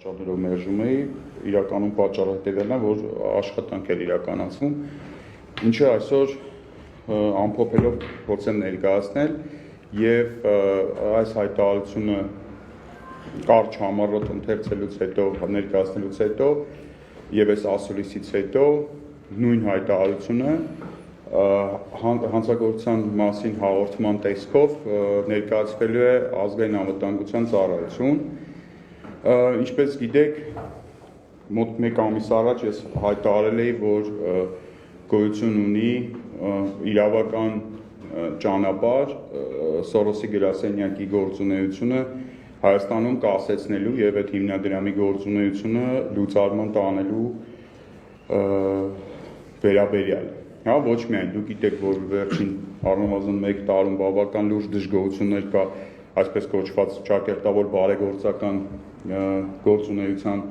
Շատերով մերժում էի, իրականում պատճառը հետևելն է, որ աշխատանք էր իրականացվում, ինչը այսօր ամփոփելով փորձեմ ներկայացնել եւ այս հայտարարությունը կարճ համառոտ ընթերցելուց հետո, ներկայացնելուց հետո եւ այս ասուլիսից հետո նույն հայտարարությունը հանցագործության մասին հաղորդման տեսքով ներկայացվելու է ազգային անվտանգության ծառայություն։ Ինչպես գիտեք, մոտ 1 ամիս առաջ ես հայտարարել էի, որ գոյություն ունի իրավական ճանապարհ Սորոսի գրասենյակի գործունեությունը Հայաստանում կասեցնելու եւ այդ հիմնադրամի գործունեությունը լուծարման տանելու վերաբերյալ։ Հա, ոչ միայն դուք գիտեք, որ վերջին առնվազն 1 տարում բավական լուրջ դժգոհություններ կա այսպես կոչված ճակերտավոր բարեգործական գործունեության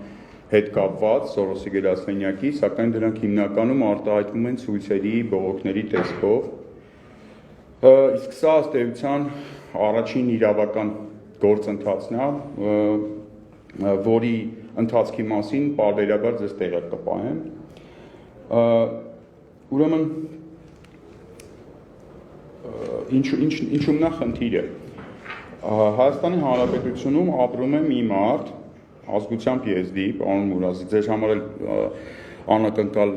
հետ կապված Սորոսի գրասենյակի, սակայն դրանք հիմնականում արտահայտվում են ցույցերի, բողոքների տեսքով։ Իսկ սա ըստ էության առաջին իրավական գործընթացն է, որի ընթացքի մասին պարբերաբար ձեզ տեղյակ կպահեմ։ Ուրեմն ինչու՞մն է խնդիրը։ Հայաստանի Հանրապետությունում ապրում է մի մարդ, ազգությամբ եզդի, պարոն Մուրազի, ձեր համար էլ անակնկալ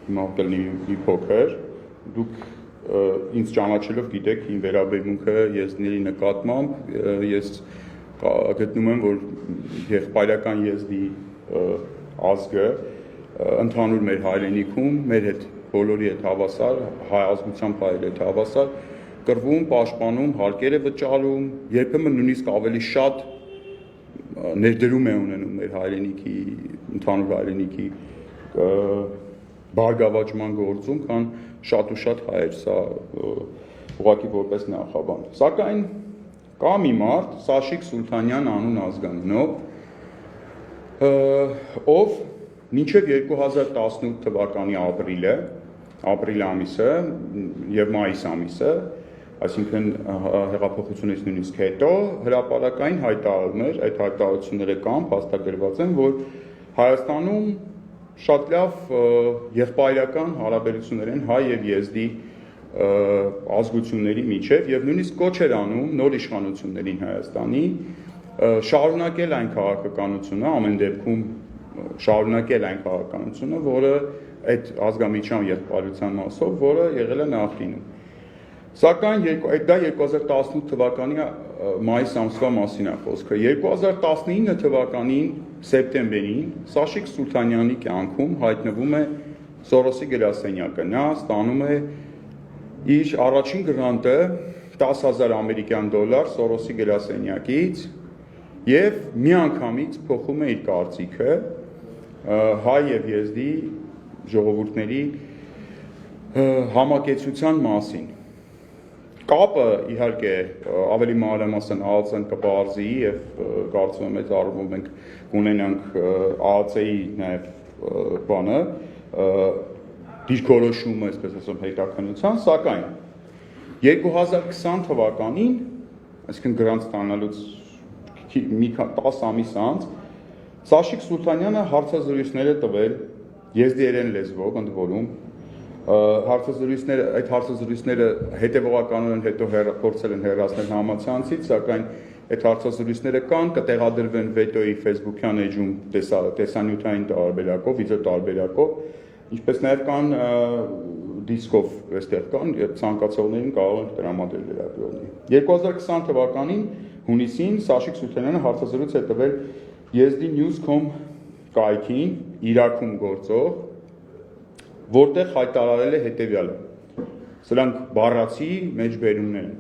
հիմա կլինի փոքր, դուք ինձ ճանաչելով գիտեք իմ վերաբերմունքը եզդիների նկատմամբ, ես գտնում եմ, որ եղբայրական եզդի ազգը ընդհանուր մեր հայրենիքում, մեր հետ բոլորի հետ հավասար, հայ ազգությամբ հայերի հետ հավասար, կռվում, պաշտպանում, հարկեր է վճարում, երբեմն նույնիսկ ավելի շատ ներդրում է ունենում մեր հայրենիքի, ընդհանուր հայրենիքի բարգավաճման գործում, քան շատ ու շատ հայեր, սա ուղղակի որպես նախաբան։ Սակայն կա մի մարդ, Սաշիկ Սուլթանյան անուն ազգանունով, ով մինչև 2018 թվականի ապրիլ ամիսը եւ մայիս ամիսը, այսինքն հեղափոխությունից նույնիսկ հետո հրապարակային հայտարարում էր, այդ հայտարարությունները կան, փաստագրված են, որ Հայաստանում շատ լավ եղբայրական հարաբերություններ են հայ եւ եզդի ազգությունների միջև եւ նույնիսկ կոչ էր անում նոր իշխանություններին Հայաստանի շարունակել այն քաղաքականությունը, ամեն դեպքում շարունակել այն քաղաքականությունը, որը այդ ազգամիջյան եղբայրության մասով, որը եղել է նախկինում։ Սակայն դա 2018 թվականի մայիս ամսվա մասին է խոսքը։ 2019 թվականին սեպտեմբերին Սաշիկ Սուլթանյանի կյանքում հայտնվում է Սորոսի գրասենյակը։ Նա ստանում է իր առաջին գրանտը 10,000 ամերիկյան դոլար Սորոսի գրասենյակից եւ միանգամից փոխում է իր կարծիքը հայ եւ եզդի ժողովուրդների համակեցության մասին։ Կապը իհարկե ավելի մանրամասն ԱԱՑ-ն կպարզի եւ կարծում եմ այդ առումով մենք կունենանք ԱԱՑ-ի նաեւ բանը դիրքորոշումը, այսպես ասեմ, հետաքննության, սակայն 2020 թվականին, այսինքն գրանտ ստանալուց մի 10 ամիս անց, Սաշիկ Սուլթանյանը հարցազրույցներ է տվել եզդիերեն լեզվով, ընդ որում այդ հարցազրույցները հետևողականորեն հետո փորձել են հեռացնել համացանցից, սակայն այդ հարցազրույցները կան, կտեղադրվեն վետոյի Facebook-յան էջում տեսանյութային տարբերակով, վիդեո տարբերակով, ինչպես նաև կան դիսկով այստեղ կան, ցանկացողներին կարող են տրամադրել լրագրողներին։ 2020 թվականին հունիսին Սաշիկ Սուլթանյանը հարցազրույց է տվել Եզդի News.com կայքին, Իրաքում գործող, որտեղ հայտարարել է հետևյալը. սրանք բառացի մեջբերումներ են։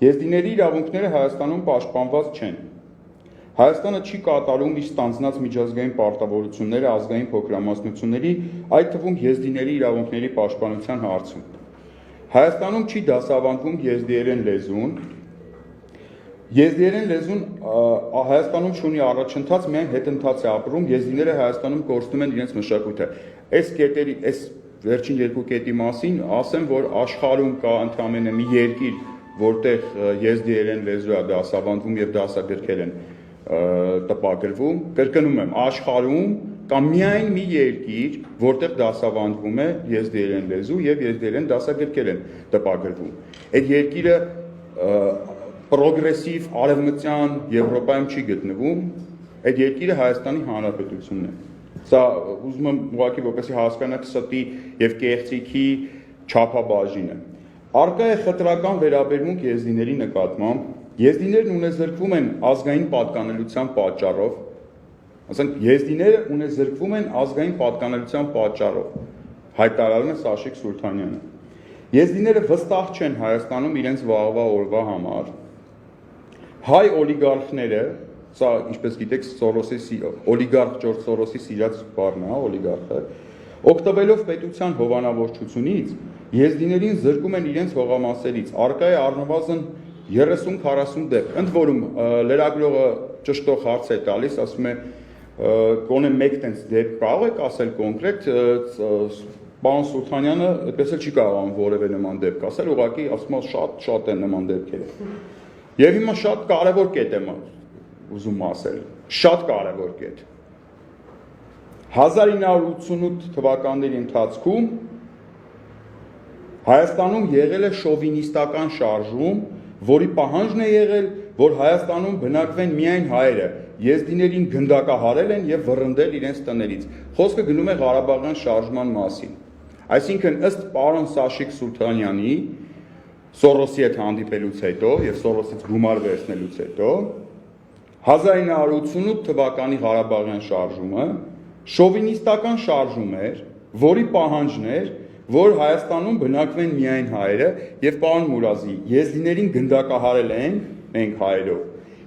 Եզդիների իրավունքները Հայաստանում պաշտպանված չեն։ Հայաստանը չի կատարում իր ստանձնած միջազգային պարտավորությունները ազգային փոքրամասնությունների, այդ թվում եզդիների իրավունքների պաշտպանության հարցում։ Հայաստանում չի դասավանդվում եզդիերեն լեզուն։ Եզդիերեն լեզուն Հայաստանում չունի առաջընթաց, միայն հետընթաց է ապրում, եզդիները Հայաստանում կորցնում են իրենց մշակույթը։ Այս վերջին երկու կետի մասին ասեմ, որ աշխարհում կա ընդամենը մի երկիր, որտեղ եզդիերեն լեզու է դասավանդվում եւ դասագրքել են տպագրվում, կրկնում եմ, աշխարհում կա միայն մի երկիր, որտեղ դասավանդվում է եզդիերեն լեզու եւ եզդիերեն դասագրքեր են տպագրվում։ Այդ երկիրը պրոգրեսիվ արևմտյան Եվրոպայում չի գտնվում, այդ երկիրը Հայաստանի Հանրապետությունն է։ Սա ուզում եմ ուղղակի որպեսզի հասկանաք ստի եւ կեղծիքի չափաբաժինը։ Առկա է խտրական վերաբերմունք եզդիների նկատմամբ, եզդիներն ունեզրկվում են ազգային պատկանելիության պատճառով, ասենք եզդիները ունեզրկվում են ազգային պատկանելիության պատճառով, հայտարարում է Սաշիկ Սուլթանյանը։ Եզդիները վստահ չեն Հայաստանում իրենց վաղվա օրվա համար։ Հայ օլիգարխները, սա ինչպես գիտեք Սորոսի օլիգարխ Ջորջ Սորոսի սիրած բառն է, օլիգարխը, օգտվելով պետության հովանավորչությունից, եզդիներին զրկում են իրենց հողամասերից, առկա է առնվազն 30-40 դեպք, ընդ որում լրագրողը ճշտող հարց է տալիս, ասում է կոնե մեկ տենց դեպք կարող եք ասել կոնկրետ, պարոն Սուլթանյանը այդպես էլ չի կարողանում որևէ նման դեպք ասել, ուղղակի ասում է շատ են նման դեպքերը։ Եվ հիմա շատ կարևոր կետ եմ ուզում ասել, շատ կարևոր կետ։ 1988 թվականների ընթացքում Հայաստանում եղել է շովինիստական շարժում, որի պահանջն է եղել, որ Հայաստանում բնակվեն միայն հայերը, եզդիներին գնդակահարել են եւ վռնդել իրենց տներից։ Խոսքը գնում է Ղարաբաղյան շարժման մասին։ Այսինքն ըստ պարոն Սաշիկ Սուլթանյանի Սորոսի հետ հանդիպելուց հետո եւ Սորոսից գումար վերցնելուց հետո 1988 թվականի Ղարաբաղյան շարժումը շովինիստական շարժում էր, որի պահանջն էր, որ Հայաստանում բնակվեն միայն հայերը եւ պարոն Մուրազի եզդիներին գնդակահարել են մենք հայերով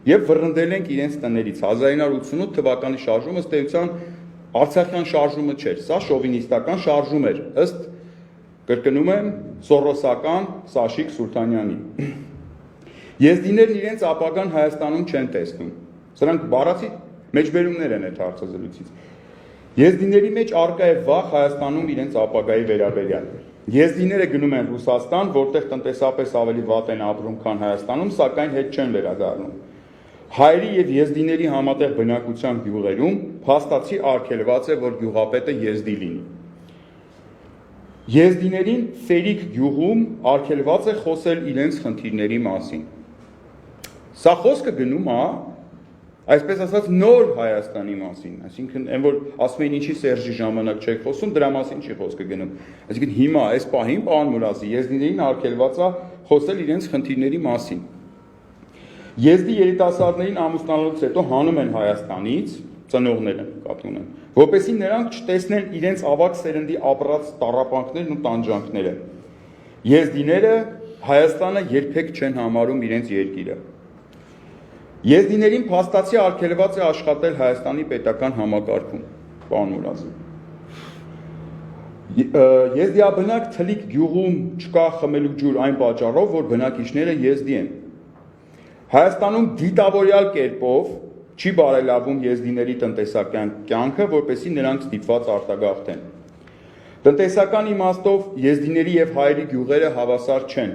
եւ վռնդել ենք իրենց տներից 1988 թվականի շարժումը ըստ էության Արցախյան շարժումը չէր, սա շովինիստական շարժում էր ըստ կրկնում եմ Սորոսական Սաշիկ Սուլթանյանի։ Եզդիներն իրենց ապագան Հայաստանում չեն տեսնում։ Սրանք բառացի մեջբերումներ են այդ հարցազրույցից։ Եզդիների մեջ առկա է վախ Հայաստանում իրենց ապագայի վերաբերյալ։ Եզդիները գնում են Ռուսաստան, որտեղ տնտեսապես ավելի վատ են ապրում, քան Հայաստանում, սակայն հետ չեն վերադառնում։ Հայերի եւ եզդիների համատեղ բնակության գյուղերում փաստացի արգելված է, որ գյուղապետը եզդի լինի։ Եզդիներին Ֆերիկ գյուղում արգելված է խոսել իրենց խնդիրների մասին։ Սա խոսքը գնում է այսպես ասած նոր Հայաստանի մասին, այսինքն այն որ ասում են ինչի Սերժի ժամանակ չեք խոսում, դրա մասին չի խոսքը գնում։ Այսինքն հիմա այս պահին պարոն Մուրազի եզդիներին արգելված է խոսել իրենց խնդիրների մասին։ Եզդի երիտասարդներին ամուսնալուց հետո հանում են Հայաստանից, ծնողները կապ ունեն, որպեսզի նրանք չտեսնեն իրենց ավագ սերնդի ապրած տառապանքներն ու տանջանքները։ Եզդիները Հայաստանը երբեք չեն համարում իրենց երկիրը։ Եզդիներին փաստացի արգելված է աշխատել Հայաստանի պետական համակարգում, պարոն Մուրազի։ Եզդիաբնակ Թլիկ գյուղում չկա խմելու ջուր այն պատճառով, որ բնակիչները եզդի են։ Հայաստանում դիտավորյալ կերպով չի բարելավում եզդիների տնտեսական կյանքը, որպեսզի նրանք ստիպված արտագաղթեն։ Տնտեսական իմաստով եզդիների եւ հայերի գյուղերը հավասար չեն։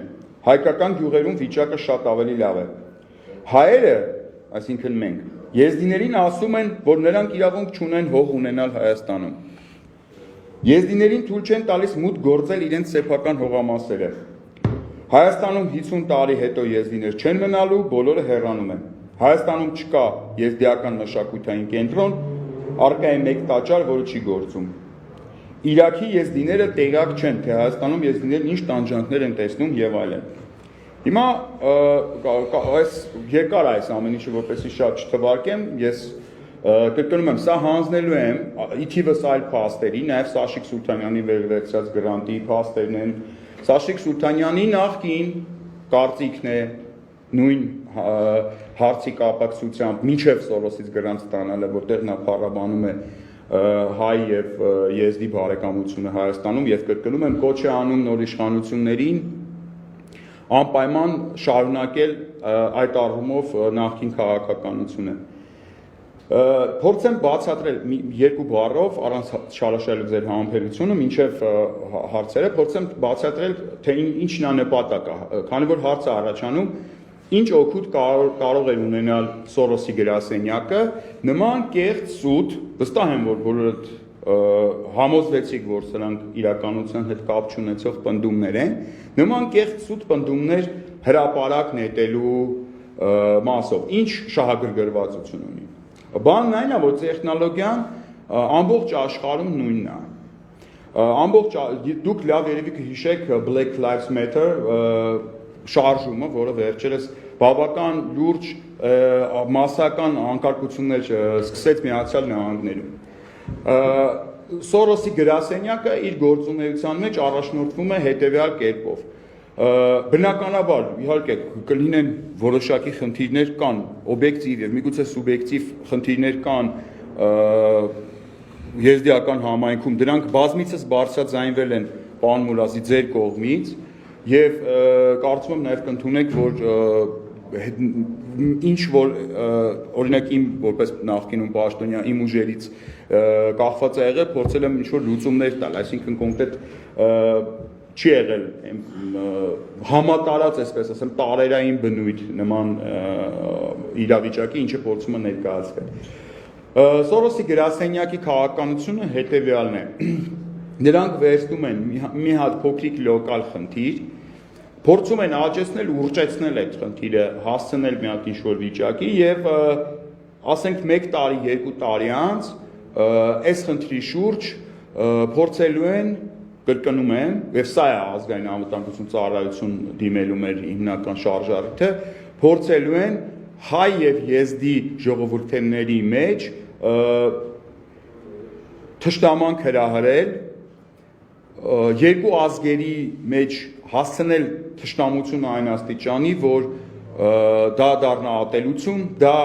Հայկական գյուղերում վիճակը շատ ավելի լավ է։ Հայերը, այսինքն մենք, եզդիներին ասում են, որ նրանք իրավունք չունեն հող ունենալ Հայաստանում։ Եզդիներին թույլ չեն տալիս մուտք գործել իրենց սեփական հողամասերը։ Հայաստանում 50 տարի հետո եզդիներ չեն մնալու, բոլորը հեռանում են։ Հայաստանում չկա եզդիական մշակութային կենտրոն, առկա է մեկ տաճար, որը չի գործում։ Իրաքի եզդիները տեղյակ չեն, թե Հայաստանում եզդիներն ինչ տանջանքներ են տեսնում եւ այլն։ Հիմա այս երկար այս ամեն ինչը որպեսզի շատ չթվարկեմ, ես կրկնում եմ, սա հանձնելու եմ ի թիվս այլ փաստերի, նաև Սաշիկ Սուլթանյանի վերցրած գրանտի փաստերն են։ Սաշիկ Սուլթանյանի նախկին կարծիքն է նույն հարցի կապակցությամբ մինչև Սորոսից գրանտ ստանալը, որտեղ նա փառաբանում է հայ եւ եզդի բարեկամությունը Հայաստանում եւ կրկնում եմ կոչ է անում նոր իշխանություններին անպայման շարունակել այդ առումով նախկին քաղաքականությունը։ Փորձեմ բացատրել երկու բառով առանց շարաշահելու ձեր համբերությունը մինչև հարցերը, փորձեմ բացատրել թե ինչն է նպատակը, քանի որ հարցը առաջանում ինչ օգուտ կարող էր ունենալ Սորոսի գրասենյակը, նման կեղծ սուտ, վստահ եմ, որ բոլորդ համոզվեցիք, որ սրանք իրականության հետ կապ չունեցող պնդումներ են, նման կեղծ սուտ պնդումներ հրապարակ նետելու մասով, ինչ շահագրգռվածություն ունի։ Բանն այն է, որ տեխնոլոգիան ամբողջ աշխարհում նույնն է։ Ամբողջ դուք լավ երևի կհիշեք Black Lives Matter շարժումը, որը վերջերս բավական լուրջ մասսական անկարգություններ սկսեց Միացյալ Նահանգներում։ Սորոսի գրասենյակը իր գործունեության մեջ առաջնորդվում է հետևյալ կերպով։ Բնականաբար, իհարկե, կլինեն որոշակի խնդիրներ կան, օբյեկտիվ եւ միգուցե սուբյեկտիվ խնդիրներ կան եզդիական համայնքում, դրանք բազմիցս բարձրաձայնվել են պարոն Մուրադի ձեր կողմից եւ կարծում եմ նաեւ կընդունեք, որ ինչ որ օրինակ իմ որպես նախկինում պաշտոնյա իմ ուժերից կախված է եղել, փորձել եմ ինչ որ լուծումներ տալ, այսինքն կոնկրետ չի եղել համատարած, այսպես ասեմ, տարերային բնույթ նման իրավիճակի, ինչը փորձում է ներկայացվել։ Սորոսի գրասենյակի քաղաքականությունը հետևյալն է։ Նրանք վերցնում են մի հատ փոքրիկ լոկալ խնդիր, փորձում են աճեցնել, ուռճեցնել այդ խնդիրը, հասցնել մի հատ ինչ-որ վիճակի եւ ասենք 1 տարի, 2 տարի անց այս խնդրի շուրջ փորձելու են, կրկնում եմ, եւ սա է ազգային անվտանգություն ծառայություն դիմելու մեր հիմնական շարժառիթը, փորձելու են հայ եւ եզդի ժողովուրդների մեջ թշնամանք հրահրել, երկու ազգերի մեջ հասցնել թշնամությունը այն աստիճանի, որ դա դառնա ատելություն, դա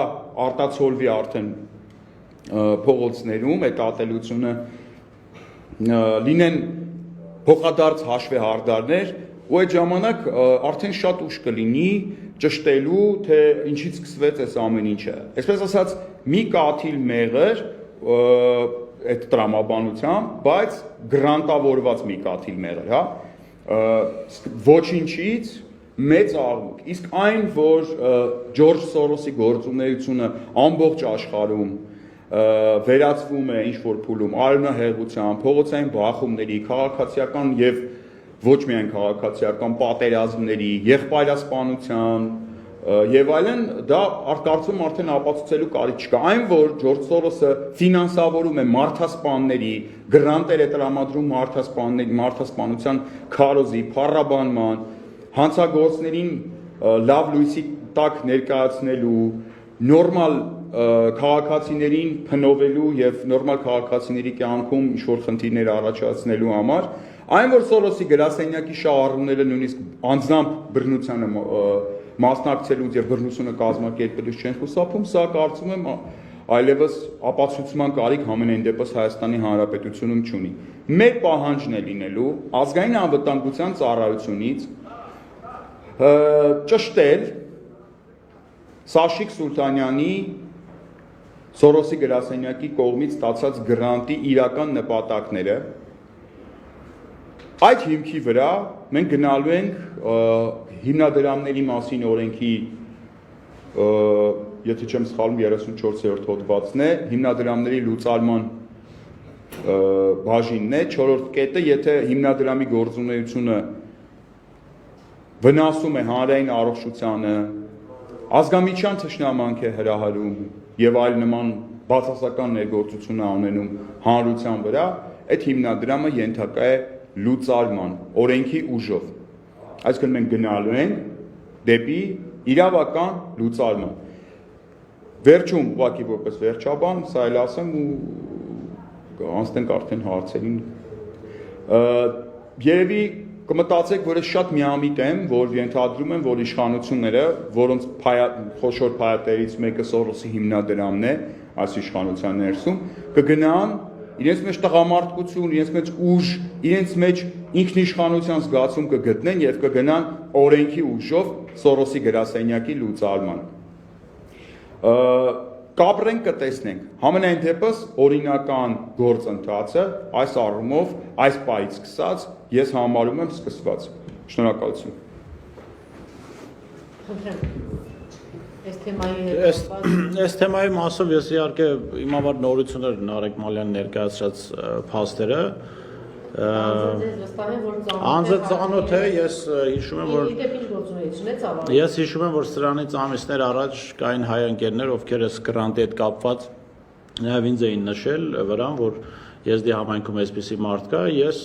արտացոլվի արդեն փողոցներում, այդ ատելությունը լինեն փոխադարձ հաշվեհարդարներ, ու այդ ժամանակ արդեն շատ ուշ կլինի ճշտելու, թե ինչից սկսվեց այս ամեն ինչը։ Այսպես ասած, մի կաթիլ մեղր այդ տրամաբանությամբ, բայց գրանտավորված մի կաթիլ մեղր, հա, ոչինչից մեծ աղմուկ։ Իսկ այն, որ Ջորջ Սորոսի գործունեությունը ամբողջ աշխարհում վերածվում է ինչ-որ փուլում արյունահեղության, փողոցային բախումների, քաղաքացիական եւ ոչ միայն քաղաքացիական պատերազմների, եղբայրասպանության եւ այլն, դա կարծում արդեն ապացուցելու կարիք չկա։ Այն, որ Ջորջ Սորոսը ֆինանսավորում է մարդասպանների, գրանտեր է տրամադրում մարդասպանության քարոզի, փառաբանման, հանցագործներին լավ լույսի տակ ներկայացնելու, նորմալ քաղաքացիներին փնովելու եւ նորմալ քաղաքացիների կյանքում ինչ-որ խնդիրներ առաջացնելու համար, այն որ Սորոսի գրասենյակի շահառուները նույնիսկ անձամբ բռնությանը մասնակցելուց եւ բռնությունը կազմակերպելուց չեն խուսափում, սա կարծում եմ այլևս ապացուցման կարիք համենայն դեպս Հայաստանի Հանրապետությունում չունի։ Մեր պահանջն է լինելու ազգային անվտանգության ծառայությունից ճշտել Սաշիկ Սուլտանյանի Սորոսի գրասենյակի կողմից ստացած գրանտի իրական նպատակները։ Այդ հիմքի վրա մենք գնալու ենք հիմնադրամների մասին օրենքի, եթե չեմ սխալվում, 34-րդ հոդվածն է, հիմնադրամների լուծարման բաժինն է, 4-րդ կետը, եթե հիմնադրամի գործունեությունը վնասում է հանրային առողջությանը, ազգամիջյան թշնամանք է հրահրում եւ այլ նման բացասական ներգործություն է անենում հանրության վրա, այդ հիմնադրամը ենթակա է լուծարման օրենքի ուժով։ Այսինքն մենք գնալու ենք դեպի իրավական լուծարման։ Վերջում ուղղակի որպես վերջաբան, սա էլ ասեմ ու անցնենք արդեն հարցերին։ Երևի կմտածեք, որ ես շատ միամիտ եմ, որ ենթադրում եմ, որ իշխանությունները, որոնց խոշոր փայտերից մեկը Սորոսի հիմնադրամն է, այս իշխանության ներսում, կգնան իրենց մեջ տղամարդկություն, իրենց մեջ ուժ, իրենց մեջ ինքնիշխանության զգացում կգտնեն եւ կգնան օրենքի ուժով Սորոսի գրասենյակի լուծարման։ Կապրենք կտեսնենք։ Համենայն դեպս օրինական գործընթացը այս առումով, այս պահից սկսած, ես համարում եմ սկսված։ Շնորհակալություն։ Այս թեմայի մասով ես իհարկե իմ համար նորություններ Նարեկ Մալյանի ներկայացրած փաստերը Անձը ծանոթ է, ես հիշում եմ, որ սրանից ամիսներ առաջ կային հայ ընկերներ, ովքեր այս գրանտի հետ կապված նաև ինձ էին նշել վրան, որ եզդի համայնքում այսպիսի մարդ կա, ես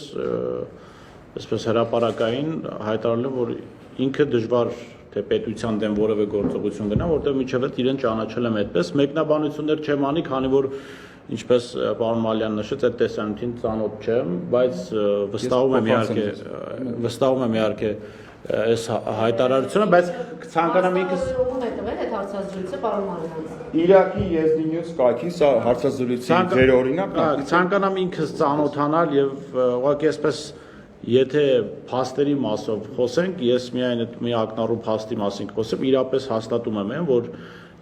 այսպես հրապարակային հայտարարել եմ, որ ինքը դժվար թե պետության դեմ որևէ գործողություն գնա, որտեղ միջև այդ իրեն ճանաչել եմ այդպես, մեկնաբանություններ չեմ անի, քանի որ ինչպես պարոն Մալյանն նշեց, այդ տեսանյութին ծանոթ չեմ, բայց վստահում եմ իհարկե այս հայտարարությունը, բայց ցանկանամ ինքս Իրաքի Եզդի News կայքի սա հարցազրույցի ձեր օրինակն է։ Ցանկանամ ինքս ծանոթանալ եւ ուղղակի այսպես եթե փաստերի մասով խոսենք, ես միայն այդ մի ակնառու փաստի մասին կխոսեմ, իրապես հաստատում եմ, որ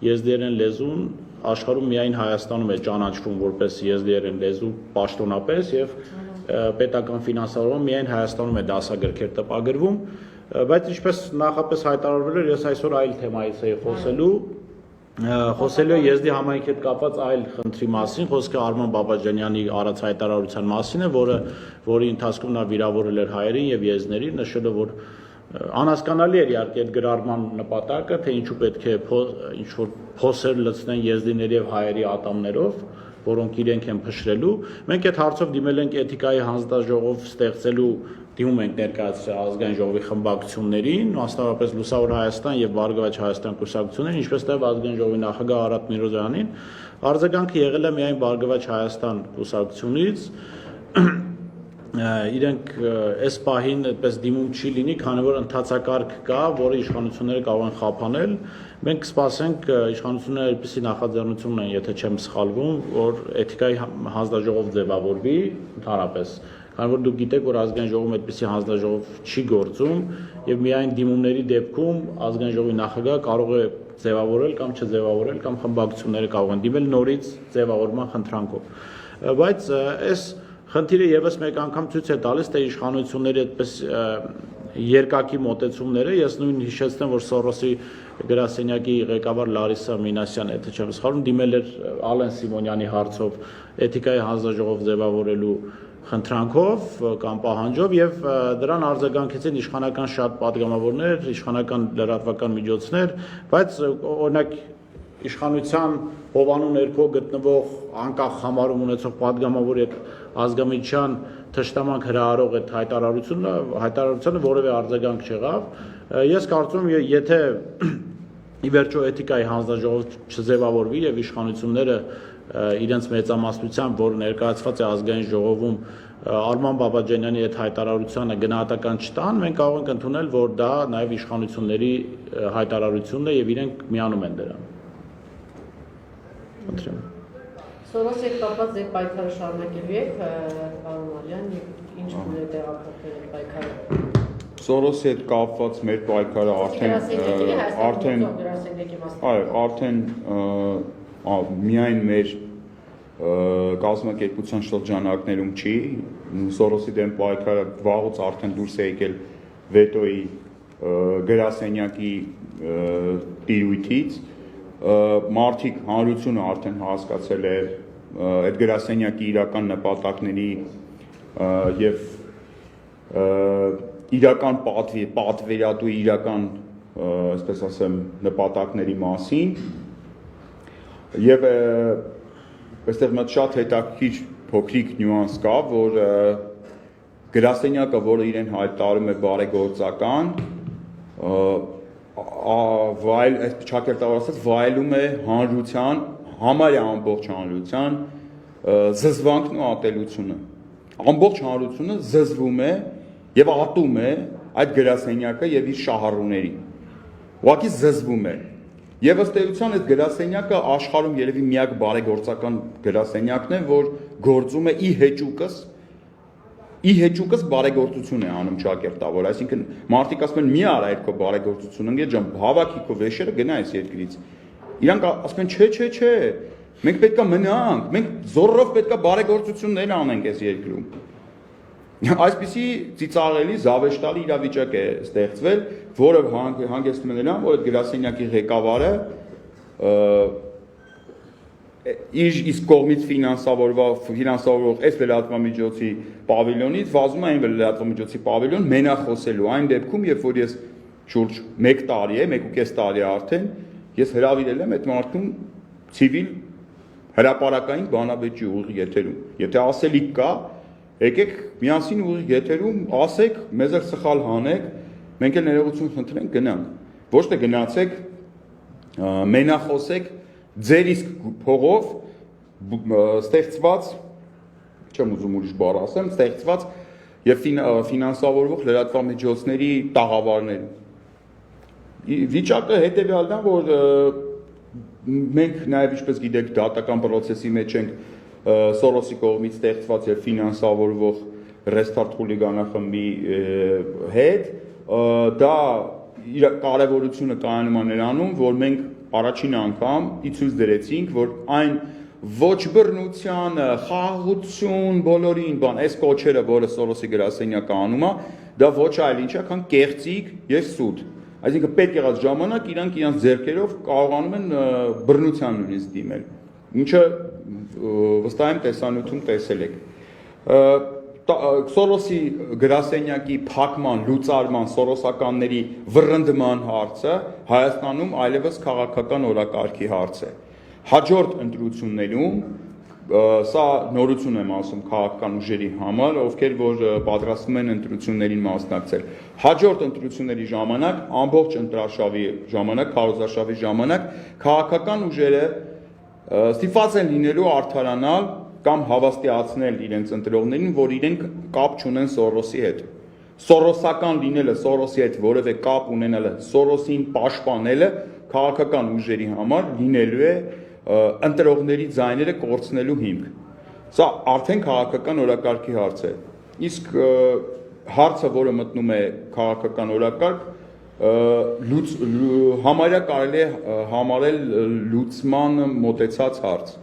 եզդիերեն լեզուն աշխարհում միայն Հայաստանում է ճանաչվում որպես եզդիերեն լեզու պաշտոնապես եւ պետական ֆինանսավորումը միայն Հայաստանում է դասագրքեր տպագրվում, բայց ինչպես նախապես հայտարարվել էր, ես այսօր այլ թեմայից էի խոսելու եզդի համայնքի հետ կապված այլ խնդրի մասին, խոսքը Արման Բաբաջանյանի արած հայտարարության մասին է, որի ընթացքում նա վիրավորել էր հայերին եւ եզդիներին, նշելով, որ անհասկանալի էր իհարկե այդ գրառման նպատակը, թե ինչու պետք է ինչ-որ փոսեր լցնեն եզդիների եւ հայերի ատամներով, որոնք իրենք են փշրելու։ Մենք այդ հարցով դիմել ենք էթիկայի հանձնաժողով ստեղծելու դիմում ենք ներկայացրել ազգային ժողովի խմբակցություններին, մասնավորապես Լուսավոր Հայաստան եւ Բարգավաճ Հայաստան կուսակցություններին, ինչպես նաեւ ազգային ժողովի նախագահ Արադ Միրզոյանին, արձագանքը եղել է միայն Բարգավաճ Հայաստան կուսակցությունից։ Իրենք այս պահին այդպես դիմում չի լինի, քանի որ ընդհանցակարգ կա, որը իշխանությունները կարող են խափանել։ Մենք կսպասենք իշխանությունները այդպիսի նախաձեռնություն ունեն, եթե չեմ սխալվում, որ էթիկայի հանձնաժողով ձևավորվի ընդհանրապես։ Քանի որ դուք գիտեք, որ ազգային ժողովում այդպիսի հանձնաժողով չի գործում եւ միայն դիմումների դեպքում ազգային ժողովի նախագահը կարող է ձևավորել կամ չձևավորել կամ խմբակցությունները կարող են դիմել նորից ձևավորման խնդրանքով։ Բայց այս խնդիրը եւս մեկ անգամ ցույց է տալիս, թե իշխանությունների այդպես երկակի մոտեցումները, ես նույն հիշեցնեմ, որ Սորոսի գրասենյակի ղեկավար Լարիսա Մինասյանը, եթե չեմ սխալվում, դիմել էր Ալեն Սիմոնյանի հարցով էթիկայի հանձնաժողով ձևավորելու խնդրանքով կամ պահանջով եւ դրան արձագանքեցին իշխանական շատ պատգամավորներ, իշխանական լրատվական միջոցներ, բայց օրինակ իշխանության հովանու ներքո գտնվող անկախ համարում ունեցող պատգամավորի ազգամիջյան թշնամանք հրահարող այդ հայտարարությունը որևէ արձագանք չեղավ։ Ես կարծում եմ, եթե ի վերջո էթիկայի հանձնաժողով չձևավորվի եւ իշխանությունները իրենց մեծամասնությամբ, որ ներկայացված է ազգային ժողովում Արման Բաբաջանյանի այդ հայտարարությանը գնահատական չտան, մենք կարող ենք ընդունել, որ դա նաեւ իշխանությունների հայտարարությունն է եւ իրենք միանում են դրան։ Խնդրեմ։ Սորոսի հետ կապված ձեր պայքարը շարունակելու եք, պարոն Մալյան, ինչ ուներ տեղափոխել այդ պայքարը։ Սորոսի հետ կապված մեր պայքարը արդեն միայն մեր կազմակերպության շրջանակներում չի, Սորոսի դեմ պայքարը վաղուց արդեն դուրս է եկել վետոյի գրասենյակի տիրույթից, մարդիկ հանրությունը արդեն հասկացել է այդ գրասենյակի իրական նպատակների եւ իրական պատվիրատու իրական, այսպես ասեմ, նպատակների մասին եւ այստեղ մի շատ հետաքրքիր փոքրիկ նյուանս կա, որ գրասենյակը, որը իրեն հայտարարում է բարեգործական, ճակերտավոր ասած վայելում է հանրության, համարյա ամբողջ հանրության զզվանքն ու ատելությունը։ Ամբողջ հանրությունը զզվում է եւ ատում է այդ գրասենյակը եւ իր շահառուներին։ Ուղղակի զզվում է։ Եվ ըստ էության այդ գրասենյակը աշխարհում երևի միակ բարեգործական գրասենյակն է, որ գործում է ի հեճուկս բարեգործություն է անում ճակերտավոր, այսինքն մարդիկ ասում են մի արա այդ քո բարեգործությունը, ընկեր ջան, հավաքի քո վեշերը գնա այս երկրից։ Իրանք ասում են չէ, մենք պետքա մնանք, մենք զորով պետքա բարեգործություններ անենք այս երկրում։ Այսպիսի ծիծաղելի զավեշտալի իրավիճակ է ստեղծվել, որը հանգեցնում է նրան, որ այդ գրասենյակի ղեկավարը իր իսկ կողմից ֆինանսավորվող այս լրատվամիջոցի պավիլյոնից վազում է այն լրատվամիջոցի պավիլյոն մենախոսելու այն դեպքում, երբ որ ես շուրջ 1 տարի է, 1.5 տարի արդեն, ես հրավիրել եմ այդ մարդուն ցիվիլ հրապարակային բանավեճի ուղիղ եթերում։ Եթե ասելիք կա, եկեք միասին ուղիղ եթերում ասեք, մեզ էլ սխալ հանեք, մենք էլ ներողություն խնդրենք գնանք։ Ոչ թե գնացեք, մենախոսեք ձեր իսկ փողով ստեղծված, չեմ ուզում ուրիշ բառ ասեմ, ստեղծված եւ ֆինանսավորվող լրատվամիջոցների տաղավարներ։ Վիճակը հետեւյալն է, որ մենք նաեւ ինչպես գիտեք դատական process-ի մեջ ենք Սորոսի կողմից ստեղծված եւ ֆինանսավորվող Restart խուլիգանախմբի հետ, դա իր կարևորությունը կայանում է նրանում, որ մենք առաջին անգամ ցույց դրեցինք, որ այն ոչ բռնության, խաղաղություն, բոլորին բան, այս կոչերը, որը Սորոսի գրասենյակը անում է, դա ոչ այլ ինչ է, քան կեղծիք եւ սուտ։ Այսինքն պետք եղած ժամանակ իրանք իրանց ձեռքերով կարողանում են բռնության նույնիսկ դիմել, ինչը վստահ եմ տեսանյութում տեսել եք։ Սորոսի գրասենյակի փակման, լուծարման, սորոսականների վռնդման հարցը Հայաստանում այլևս քաղաքական օրակարգի հարց է։ Հաջորդ ընտրություններում, սա նորություն եմ ասում քաղաքական ուժերի համար, ովքեր որ պատրաստվում են ընտրություններին մասնակցել։ Հաջորդ ընտրությունների ժամանակ, ամբողջ ընտրարշավի ժամանակ, քարոզարշավի ժամանակ քաղաքական ուժերը ստիպված են լինելու արդարանալ կամ հավաստիացնել իրենց ընտրողներին, որ իրենք կապ չունեն Սորոսի հետ։ Սորոսական լինելը, Սորոսի հետ որևէ կապ ունենալը, Սորոսին պաշտպանելը քաղաքական ուժերի համար լինելու է ընտրողների ձայները կորցնելու հիմք։ Սա արդեն քաղաքական օրակարգի հարց է։ Իսկ հարցը, որը մտնում է քաղաքական օրակարգ, համարյա կարելի է համարել լուծման մոտեցած հարց։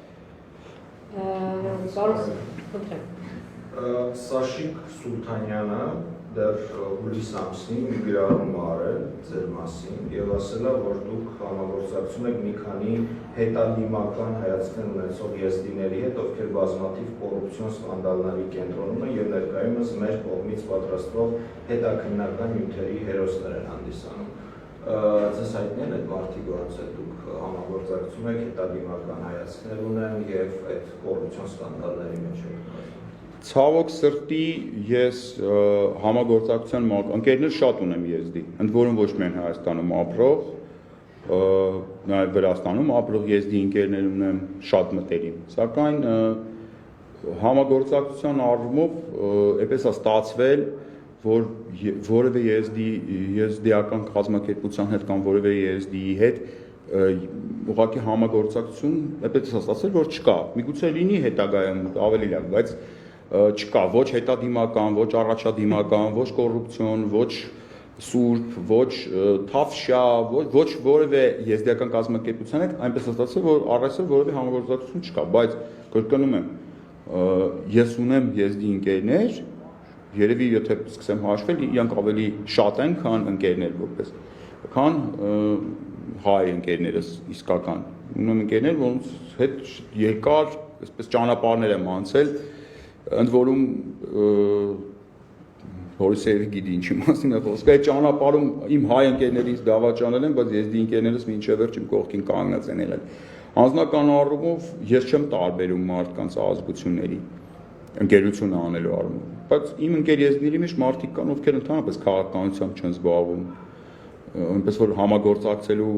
Սաշիկ Սուլթանյանը դեռ հուլիս ամսին մի գրառում արել ձեր մասին եւ ասել է, որ դուք համագործակցում եք մի քանի հետադիմական հայացքներ ունեցող եզդիների հետ, ովքեր բազմաթիվ կոռուպցիոն սկանդալների կենտրոնում են եւ ներկայումս մեր կողմից պատրաստվող հետաքննական նյութերի հերոսներ են հանդիսանում։ Ձեզ հայտնի են այդ մարդիկ, որոնց հետ դուք համագործակցում եք, հետադիմական հայացքներ ունեն եւ այդ կոռուպցիոն սկանդալների մեջ եք։ Ցավոք սրտի ես համագործակցության ընկերներ շատ ունեմ եզդի, ընդ որում ոչ միայն Հայաստանում ապրող, նաև Վրաստանում ապրող եզդի ընկերներ ունեմ շատ մտերիմ, սակայն համագործակցության առումով այնպես է ստացվել, որ որևէ եզդիական կազմակերպության հետ կամ որևէ եզդիի հետ ուղղակի համագործակցություն այնպես է ստացվել, որ չկա։ Միգուցե լինի հետագայում ավելի լավ, բայց չկա ոչ հետադիմական, ոչ առաջադիմական, ոչ կոռուպցիոն, ոչ սուրբ, ոչ թավշյա, ոչ որևէ եզդիական կազմակերպության հետ այնպես ստացվել, որ առայսօր որևէ համագործակցություն չկա, բայց կրկնում եմ, ես ունեմ եզդի ընկերներ, երևի եթե սկսեմ հաշվել, իրանք ավելի շատ են, քան ընկերներ որպես, քան հայ ընկերներս իսկական։ Ունեմ ընկերներ, որոնց հետ երկար, այսպես ճանապարհներ եմ անցել, ընդ որում Հորիսեևի գիտի ինչի մասին է խոսքը, այդ ճանապարհում իմ հայ ընկերներից դավաճանել են, բայց եզդի ընկերներս մինչև վերջ իմ կողքին կանգնած են եղել։ Անձնական առումով ես չեմ տարբերում մարդկանց ազգությունների ընկերություն անելու առումով, բայց իմ ընկեր եզդիների մեջ մարդիկ կան, ովքեր ընդհանրապես քաղաքականությամբ չեն զբաղվում, այնպես որ համագործակցելու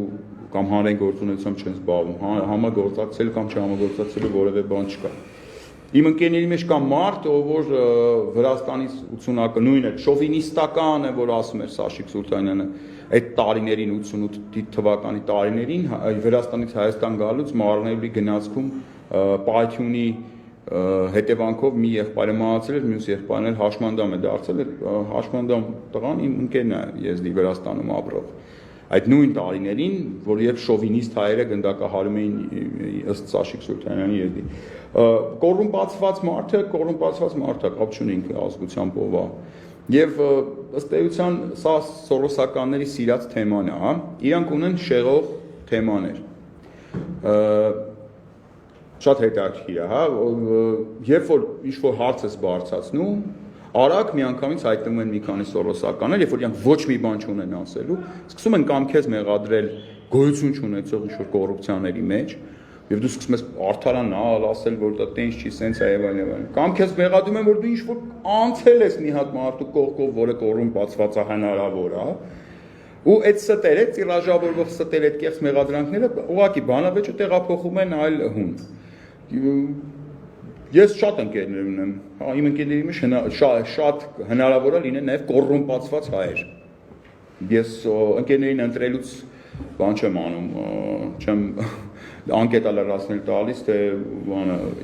կամ հանրային գործունեությամբ չեն զբաղվում, համագործակցելու կամ չհամագործակցելու որևէ բան չկա։ Իմ ընկերների մեջ կա մարդ, ով որ Վրաստանից 80-ակը նույնը շովինիստական է, որ ասում էր Սաշիկ Սուլթանյանը, այդ տարիներին 88 թվականի տարիներին Վրաստանից Հայաստան գալուց Մարնեւի գնացքում Պայթյունի հետևանքով մի եղբայրը մահացել էր, մյուս եղբայրն էլ հաշմանդամ է դարձել, այդ հաշմանդամ տղան իմ ընկերն է եզդի Վրաստանում ապրող։ այդ նույն տարիներին, որ երբ շովինիստ հայերը գնդակահարում էին ըստ Սաշիկ Սուլթանյանի եզրի։ Կոռումպացված մարդը կապ չունի ինքը ազգությամբ ով է։ Եվ ըստ էության սա սորոսականների սիրած թեման է, հա։ Իրանք ունեն շեղող թեմաներ։ Շատ հետաքրքիր է, հա, երբ որ ինչ-որ հարց ես բարձրացնում, արագ միանգամից հայտնվում են մի քանի սորոսականներ, երբ որ իրանք ոչ մի բան չունեն ասելու, սկսում են կամ քեզ մեղադրել գոյություն չունեցող ինչ-որ կոռուպցիաների մեջ, եւ դու սկսում ես արդարանալ, ասել, որ դա տենց չի, սենց է եւ այլն։ Կամ քեզ մեղադրում են, որ դու ինչ-որ անցել ես մի հատ մարդու կողքով, որը կոռումպացված է, հնարավոր է, ու այդ ստերը, տիրաժավորվող ստերը, այդ կեղծ մեղադրանքները ուղղակի բանավեճը տեղափոխում են այլ հուն։ Ես շատ ընկերներ ունեմ, իմ ընկերների մեջ շատ հնարավոր է լինեն նաև կոռումպացված հայեր։ Ես ընկերներին ընտրելուց բան չեմ անում, չեմ անկետալարացնել տալիս, թե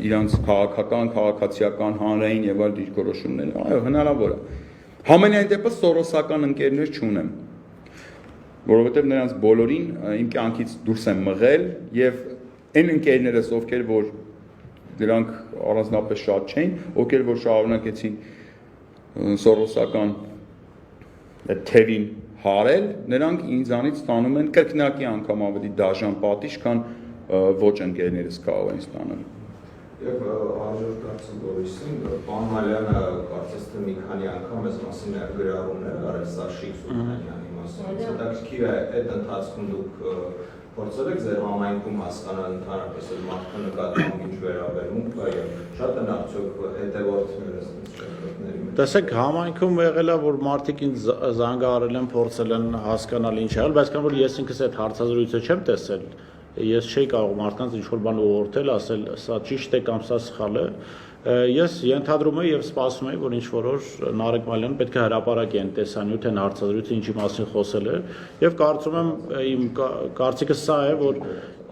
իրանց քաղաքական, քաղաքացիական, հանրային եւ այլ դիրքորոշումներ, այո, հնարավոր է։ Համենայն դեպս սորոսական ընկերներ չունեմ, որովհետեւ նրանց բոլորին իմ կյանքից դուրս եմ մղել եւ այն ընկերներս, ովքեր որ դրանք առանձնապես շատ չէին, ովքեր որ շարունակեցին սորոսական թևին հարել, նրանք ինձանից ստանում են կրկնակի անգամ ավելի դաժան պատիժ, քան ոչ ընկերներս կարող են ստանել։ Եվ հաջորդ հարցը Բորիսին, պարոն Մալյանը կարծես թե մի քանի անգամ այս մասին գրառումներ արել Սաշիկ Սուլթանյանի մասին։ Հետաքրքիր է, այդ ընթացքում դուք փորձել եք ձեր համայնքում հասկանալ ընդհանրապես այդ մարդու նկատմամբ ինչ վերաբերմունք կա եւ շատ են արդյոք հետևորդները ստեղծողների մեջ։ Տեսեք, համայնքում եղել է, որ մարդիկ ինձ զանգահարել են, փորձել են հասկանալ ինչ է, բայց քան որ ես ինքս այդ հարցազրույցը չեմ տեսել, ես չէի կարող մարդկանց ինչ-որ բան ուղղորդել, ասել սա ճիշտ է կամ սա սխալ է։ Ես ենթադրում եմ եւ սպասում եմ, որ ինչ-որ օր Նարեկ Մալյանը պետք է հրապարակի այն տեսանյութ, այն հարցազրույցը, ինչի մասին խոսել է, եւ կարծում եմ իմ կարծիքս սա է, որ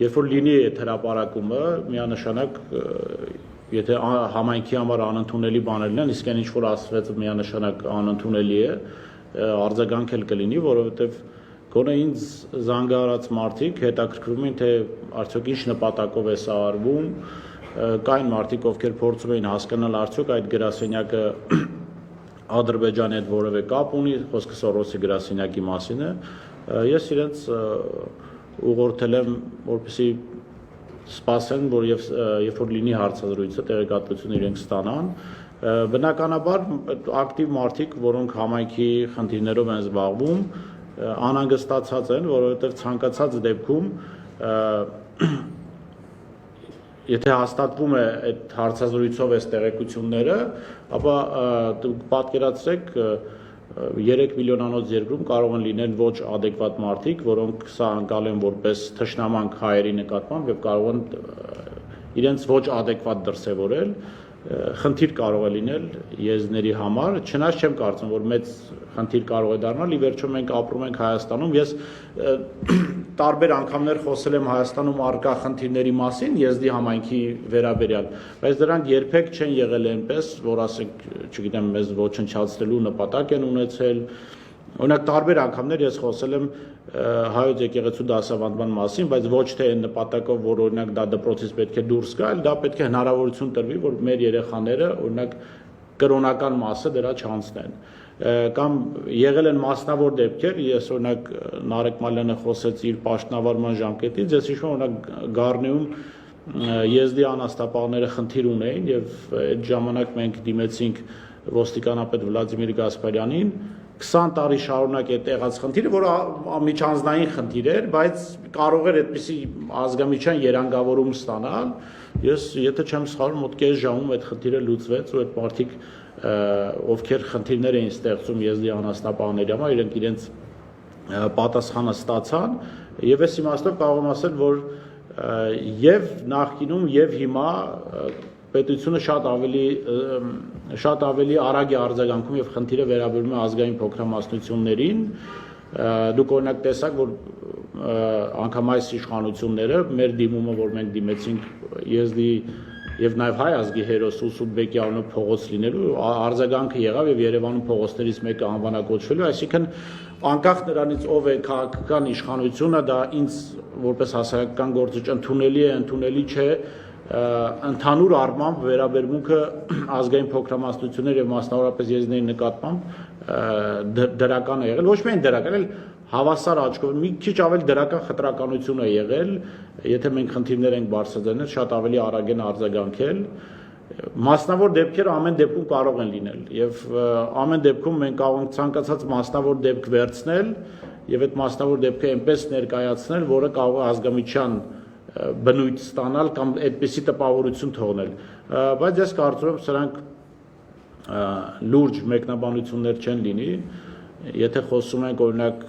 երբ որ լինի այդ հրապարակումը, միանշանակ եթե համայնքի համար անընդունելի բաներ լինեն, իսկ այն ինչ-որ ասվեց միանշանակ անընդունելի է, արձագանք էլ կլինի, որովհետեւ գոնե ինձ զանգահարած մարդիկ հետաքրքրում են, թե արդյոք ինչ նպատակով է սա արվում, կային մարդիկ, ովքեր փորձում էին հասկանալ արդյոք այդ գրասենյակը Ադրբեջանի հետ որևէ կապ ունի, խոսքը Սորոսի գրասենյակի մասին է, ես իրենց ուղղորդել եմ, որպեսզի սպասեն, որ երբ որ լինի հարցազրույցը, տեղեկատվություն իրենք ստանան, բնականաբար ակտիվ մարդիկ, որոնք համայնքի խնդիրներով են զբաղվում, անհանգստացած են, որովհետև ցանկացած դեպքում եթե հաստատվում է այդ հարցազրույցով այս տեղեկությունները, ապա դուք պատկերացրեք 3 միլիոնանոց երկրում կարող են լինել ոչ adekvat մարդիկ, որոնք սա անցալեն որպես թշնամանք հայերի նկատմամբ եւ կարող են իրենց ոչ adekvat դրսևորել, խնդիր կարող է լինել եզների համար, չնայած չեմ կարծում, որ մեծ խնդիր կարող է դառնալ, ի վերջո մենք ապրում ենք Հայաստանում, ես տարբեր անգամներ խոսել եմ Հայաստանում առկա խնդիրների մասին, եզդի համայնքի վերաբերյալ, բայց դրանք երբեք չեն եղել այնպես, որ ասենք, չգիտեմ, մեզ ոչնչացնելու նպատակ են ունեցել, օրինակ տարբեր անգամներ ես խոսել եմ հայոց եկեղեցու դասավանդման մասին, բայց ոչ թե այն նպատակով, որ օրինակ դա դպրոցից պետք է դուրս գա, այլ դա պետք է հնարավորություն տրվի, որ մեր երեխաները օրինակ կրոնական մասը դրա չանցնեն։ Կամ եղել են մասնավոր դեպքեր, ես օրինակ Նարեկ Մալյանը խոսեց իր պաշտոնավարման ժամկետից, ես հիշում եմ օրինակ Գառնիում եզդի անաստապահները խնդիր ունեին եւ այդ ժամանակ մենք դիմեցինք ոստիկանապետ Վլադիմիր Գասպարյանին 20 տարի շարունակ է տեղած խնդիրը, որը միջանձնային խնդիր էր, բայց կարող էր այդպիսի ազգամիջյան երանգավորում ստանալ։ Ես եթե չեմ սխալվում, մոտ կես ժամում այդ խնդիրը լուծվեց ու այդ մարդիկ, ովքեր խնդիրներ էին ստեղծում եզդի անաստապահների համար, իրենք իրենց պատասխանը ստացան, եւ այս իմաստով կարող եմ ասել, որ եւ նախկինում եւ հիմա պետությունը շատ ավելի արագ է արձագանքում եւ խնդիրը վերաբերում է ազգային փոքրամասնություններին, դուք օրինակ տեսաք, որ անգամ այս իշխանությունները մեր դիմումը, որ մենք դիմեցինք եզդի եւ նաեւ հայ ազգի հերոս Սուլբեկի անունով փողոց լինելու, արձագանքը եղավ եւ Երևանում փողոցներից մեկը անվանակոչվելու, այսինքն անկախ նրանից ով է քաղաքական իշխանությունը, դա ինձ որպես հասարակական գործիչ ընդունելի է, ընդունելի չէ, ընդհանուր առմամբ վերաբերմունքը ազգային փոքրամասնությունների եւ մասնավորապես եզների նկատմամբ դրական է եղել, ոչ միայն դրական, այլ հավասար աչքով, մի քիչ ավելի դրական խտրականություն է եղել, եթե մենք խնդիրներ ենք բարձրացնել, շատ ավելի արագ են արձագանքել, մասնավոր դեպքերը ամեն դեպքում կարող են լինել եւ ամեն դեպքում մենք կարող ենք ցանկացած մասնավոր դեպք վերցնել եւ այդ մասնավոր դեպքը այնպես ներկայացնել, որը կարող է ազգամիջյան բնույթ ստանալ կամ այդպիսի տպավորություն թողնել, բայց ես կարծում եմ սրանք լուրջ մեկնաբանություններ չեն լինի, եթե խոսում ենք օրինակ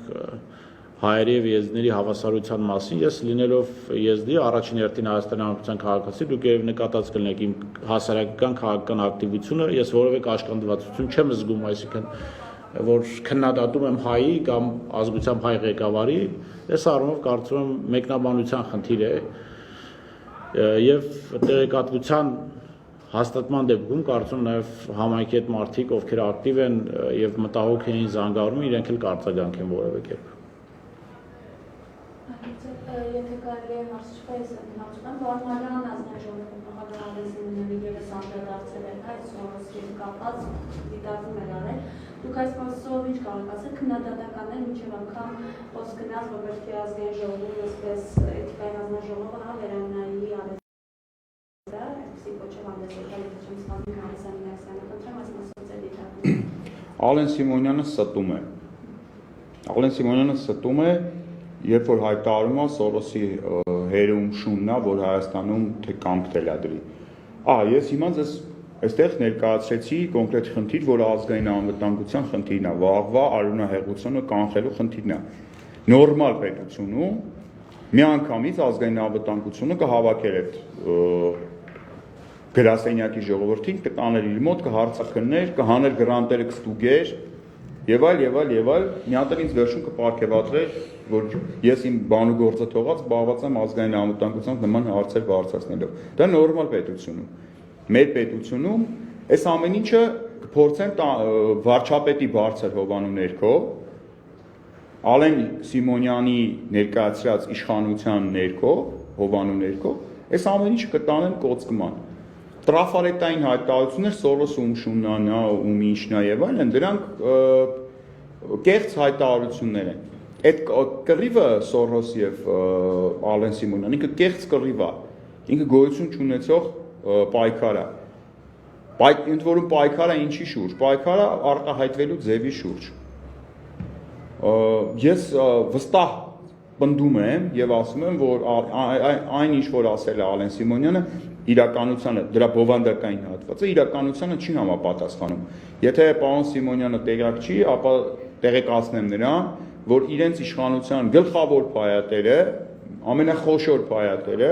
հայերի եւ եզդիների հավասարության մասին, ես լինելով եզդի առաջին հերթին Հայաստանի Հանրապետության քաղաքացի, դուք երբ նկատած կլինեք իմ հասարակական քաղաքական ակտիվությունը, ես որևէ կաշկանդվածություն չեմ զգում, այսինքն որ քննադատում եմ հայի կամ ազգությամբ հայ ղեկավարի, ես առումով կարծում եմ մեկնաբանության խնդիր է եւ տեղեկատվության հաստատման դեպքում կարծում նաեւ համայնքի հետ մարդիկ, ովքեր ակտիվ են եւ մտահոգ էին զանգահարում, իրենք էլ կարձագանքեն որևէ կերպ։ Եթե կարելի է հարցրել, հարցնեմ, Վարդանյան ազնաժողովի նախագահ Ալենսինյանը ևս անդրադարձել էր այս Սորոսի հետ կապված դիտարկում էր արել։ Դուք այս մասով ինչ կարող եք ասել, քննադատականներ մինչև անգամ խոսք գնաց, որ պետք է ազգային ժողովում այսպես էթիկայի հանձնաժողովը վերանայի արել այսպիսի կոչով հանդես եկալ, եթե չեմ սխալվում, Հարիսյանի Մերսյանը, խնդրեմ այս մասով ձեր դիտարկում։ Ալեն Սիմոնյանը ստում է։ Ալեն Սիմոնյանը ստում է, երբ որ հայտարարում է Սորոսի հերում շուննա, որ Հայաստանում թե կամք թելադրի։ Ես հիմա ձեզ այստեղ ներկայացրեցի կոնկրետ խնդիր, որը ազգային անվտանգության խնդիրն է, վաղվա արյունահեղությունը կանխելու խնդիրն է։ Նորմալ պետությունում միանգամից ազգային անվտանգությունը կհավաքեր այդ գրասենյակի ժողովրդին, կտաներ իր մոտ, կհարցաքններ, կհաներ գրանտերը, կստուգեր եւ այլ, մի հատ էլ ինձ վերջում կպարգևատրեր, որ ես իմ բանուգործը թողած զբաղված եմ ազգային անվտանգությամբ նման հարցեր բարձրացնելով։ Դա նորմալ պետությունում։ Մեր պետությունում այս ամեն ինչը կփորձեն վարչապետի բարձր հովանու ներքո, Ալեն Սիմոնյանի ներկայացրած իշխանության ներքո, հովանու ներքո, այս ամեն ինչը կտանեն կոծկման։ Տրաֆալետային հայտարարություններ Սորոսը ում շուննանա, ում ինչնա եւ այլն, դրանք կեղծ հայտարարություններ են։ Այդ կռիվը Սորոս եւ Ալեն Սիմոնյանի ինքը կեղծ կռիվ է։ Ինքը գոյություն չունեցող պայքար է։ Ընդ որում պայքարը ինչի շուրջ։ Պայքարը արտահայտվելու ձևի շուրջ։ Ես վստահ պնդում եմ եւ ասում եմ, որ այն ինչ որ ասել է Ալեն Սիմոնյանը, իրականությանը դրա բովանդակային հատվածը իրականությանը չի համապատասխանում։ Եթե պարոն Սիմոնյանը տեղյակ չի, ապա տեղեկացնեմ նրան, որ իրենց իշխանության գլխավոր փայատերը, ամենախոշոր փայատերը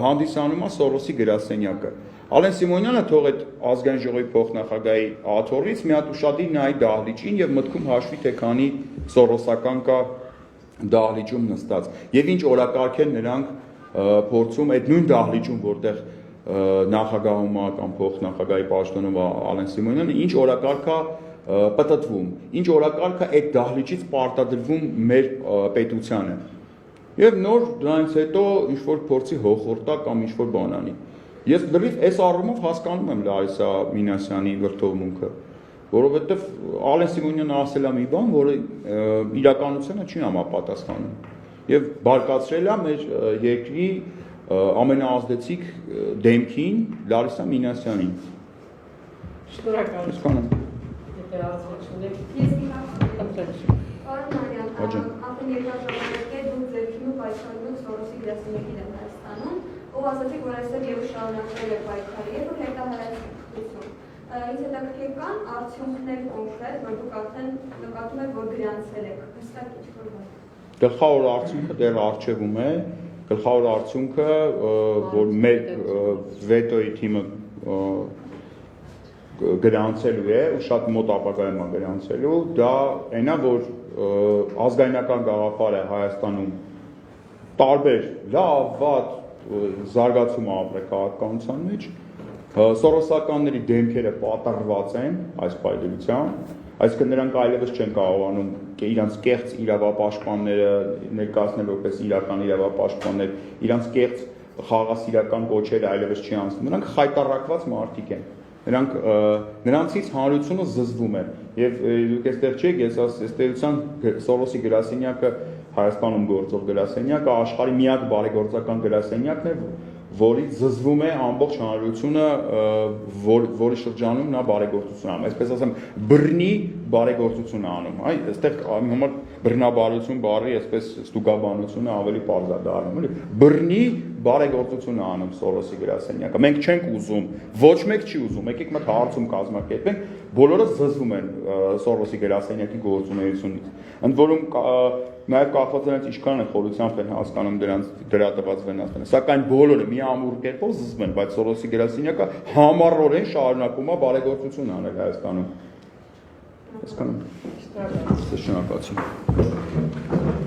հանդիսանում է Սորոսի գրասենյակը։ Ալեն Սիմոնյանը թող այդ ազգային ժողովի փոխնախագահի աթոռից մի հատ ուշադիր նայի դահլիճին եւ մտքում հաշվի թե քանի սորոսական կա դահլիճում նստած։ Եվ ինչ օրակարգ են նրանք փորձում այդ նույն դահլիճում, որտեղ նախագահում է կամ փոխնախագահի պաշտոնում է Ալեն Սիմոնյանը, ինչ օրակարգ է պտտվում, ինչ օրակարգ է այդ դահլիճից պարտադրվում մեր պետությանը։ Եվ նոր դրանից հետո ինչ որ փորձի հոխորտա կամ ինչ որ բան անի։ Ես լրիվ այս առումով հասկանում եմ Լարիսա Մինասյանի վրդովմունքը, որովհետև Ալեն Սիմոնյանը ասել է մի բան, որը իրականությանը չի համապատասխանում։ Եվ բարկացրել է մեր երկրի ամենաազդեցիկ դեմքին Լարիսա Մինասյանին։ Շնորհակալ եմ։ Եթե ազդեցություններ։ Ես մի հարց ունեմ։ Պարոն Մարյան, արդեն երկար ժամանակ է դուք ձեր քիմու պայքարում Սորոսի գրասենյակի դեմ Հայաստանում, ով ասացիք, որ այստեղ եւս շարունակվել է պայքարը եւ հետահայացություն։ Ինձ հետաքրքիր կան արդյունքներ կոնկրետ, որ դուք արդեն նկատում եք, որ գրանցել եք, հստակ ինչ-որ բան։ Գլխավոր արդյունքը դեռ առջևում է, գլխավոր արդյունքը, որ մեր վետոյի թիմը գրանցելու է, ու շատ մոտ ապագայում է գրանցելու, դա այնա, որ ազգայնական գաղափար է Հայաստանում տարբեր լավ, վատ զարգացում ապրել քաղաքականության մեջ, սորոսականների դեմքերը պատռված են այս պայմանությամբ, Այսինքն նրանք այլևս չեն կարողանում իրանց կեղծ իրավապաշտպանները ներկայացնել որպես իրական իրավապաշտպաններ, իրանց կեղծ խաղաղասիրական կոչերը այլևս չի անցնում։ Նրանք խայտառակված մարդիկ են։ Նրանցից հանրությունը զզվում է։ Եվ դուք այստեղ չեք, ես ըստեյության Սորոսի գրասենյակը Հայաստանում գործող գրասենյակը աշխարհի միակ բարեգործական գրասենյակն է, որից զզվում է ամբողջ հանրությունը, որի շրջանում նա բարեգործություն անում, այսպես ասեմ, բռնի բարեգործություն անում, այ այստեղ համար բռնաբարություն բառի այսպես ստուգաբանությունը ավելի պարզ է դառնում, էլի, բռնի բարեգործություն անում Սորոսի գրասենյակը։ Մենք չենք ուզում, ոչ մեկ չի ուզում, եկեք մենք հարցում կազմակերպենք, բոլորը զզվում են Սորոսի գրասենյակի գործունեությունից։ Ընդ որում նաև կախված նրանց ինչքան են խորությամբ են հասկանում դրա տված վնասները, սակայն բոլորը մի ամուր կերպով զզվում են, բայց Սորոսի գրասենյակը համառորեն շարունակում է բարեգործություն անել Հայաստանում։ Հասկանում։ Շնորհակալություն։